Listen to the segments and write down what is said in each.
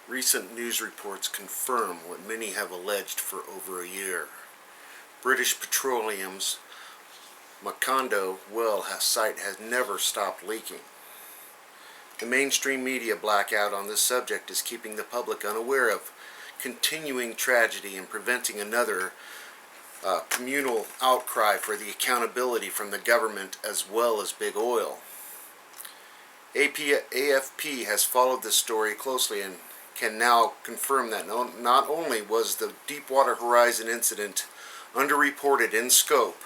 Recent news reports confirm what many have alleged for over a year. British Petroleum's Macondo well site has never stopped leaking. The mainstream media blackout on this subject is keeping the public unaware of continuing tragedy and preventing another communal outcry for the accountability from the government as well as big oil. AFP has followed this story closely and can now confirm that not only was the Deepwater Horizon incident underreported in scope,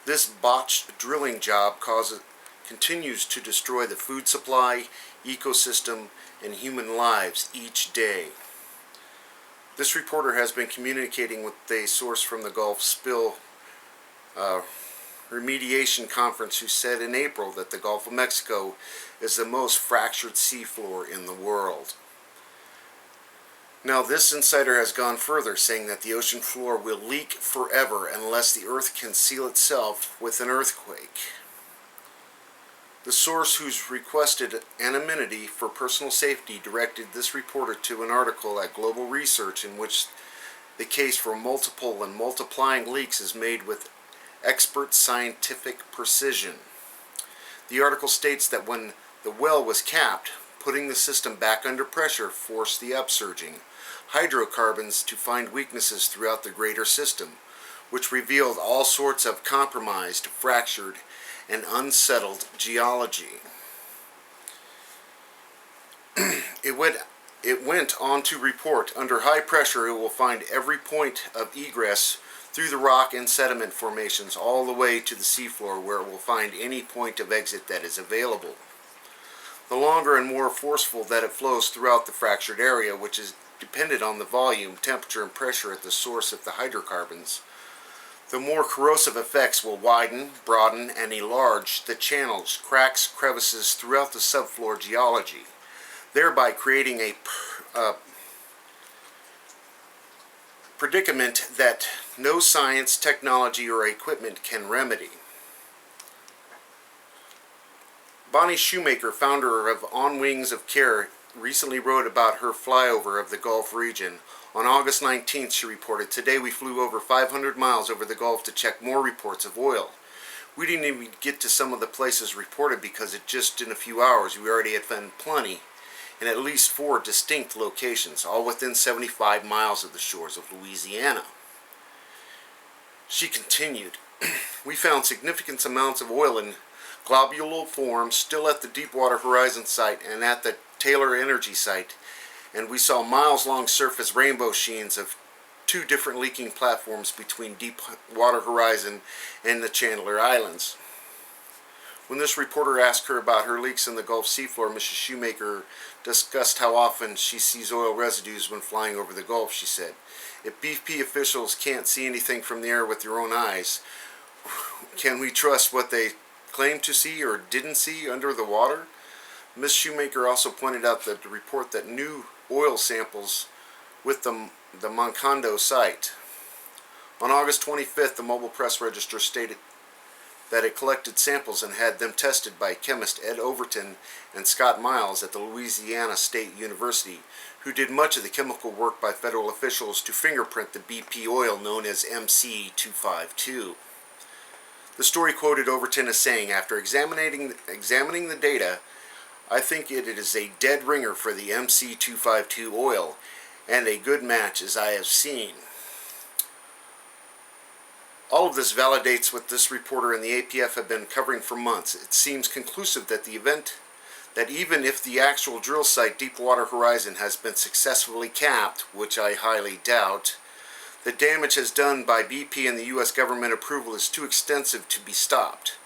this botched drilling job continues to destroy the food supply, ecosystem, and human lives each day. This reporter has been communicating with a source from the Gulf Spill Remediation Conference who said in April that the Gulf of Mexico is the most fractured seafloor in the world. Now, this insider has gone further, saying that the ocean floor will leak forever unless the earth can seal itself with an earthquake. The source, who's requested anonymity for personal safety, directed this reporter to an article at Global Research in which the case for multiple and multiplying leaks is made with expert scientific precision. The article states that when the well was capped, putting the system back under pressure forced the upsurging hydrocarbons to find weaknesses throughout the greater system, which revealed all sorts of compromised, fractured, and unsettled geology. It went on to report, under high pressure it will find every point of egress through the rock and sediment formations all the way to the seafloor, where it will find any point of exit that is available. The longer and more forceful that it flows throughout the fractured area, which is dependent on the volume, temperature, and pressure at the source of the hydrocarbons, the more corrosive effects will widen, broaden, and enlarge the channels, cracks, crevices throughout the subfloor geology, thereby creating a predicament that no science, technology, or equipment can remedy. Bonnie Shoemaker, founder of On Wings of Care, recently wrote about her flyover of the Gulf region. On August 19th, she reported, "Today we flew over 500 miles over the Gulf to check more reports of oil. We didn't even get to some of the places reported because in a few hours we already had found plenty in at least 4 distinct locations, all within 75 miles of the shores of Louisiana." She continued, "We found significant amounts of oil in globular form still at the Deepwater Horizon site and at the Taylor Energy site, and we saw miles-long surface rainbow sheens of 2 different leaking platforms between Deepwater Horizon and the Chandler Islands." When this reporter asked her about her leaks in the Gulf seafloor, Mrs. Shoemaker discussed how often she sees oil residues when flying over the Gulf. She said, "If BP officials can't see anything from the air with their own eyes, can we trust what they claim to see or didn't see under the water?" Ms. Shoemaker also pointed out that the report that new oil samples with the Macondo site. On August 25th, the Mobile Press Register stated that it collected samples and had them tested by chemist Ed Overton and Scott Miles at the Louisiana State University, who did much of the chemical work by federal officials to fingerprint the BP oil known as MC252. The story quoted Overton as saying, "After examining the data, I think it is a dead ringer for the MC252 oil, and a good match as I have seen." All of this validates what this reporter and the APF have been covering for months. It seems conclusive that even if the actual drill site, Deepwater Horizon, has been successfully capped, which I highly doubt, the damage has done by BP and the U.S. government approval is too extensive to be stopped.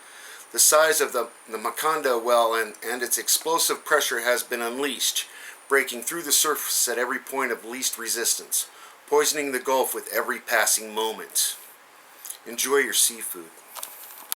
The size of the Macondo well and its explosive pressure has been unleashed, breaking through the surface at every point of least resistance, poisoning the Gulf with every passing moment. Enjoy your seafood.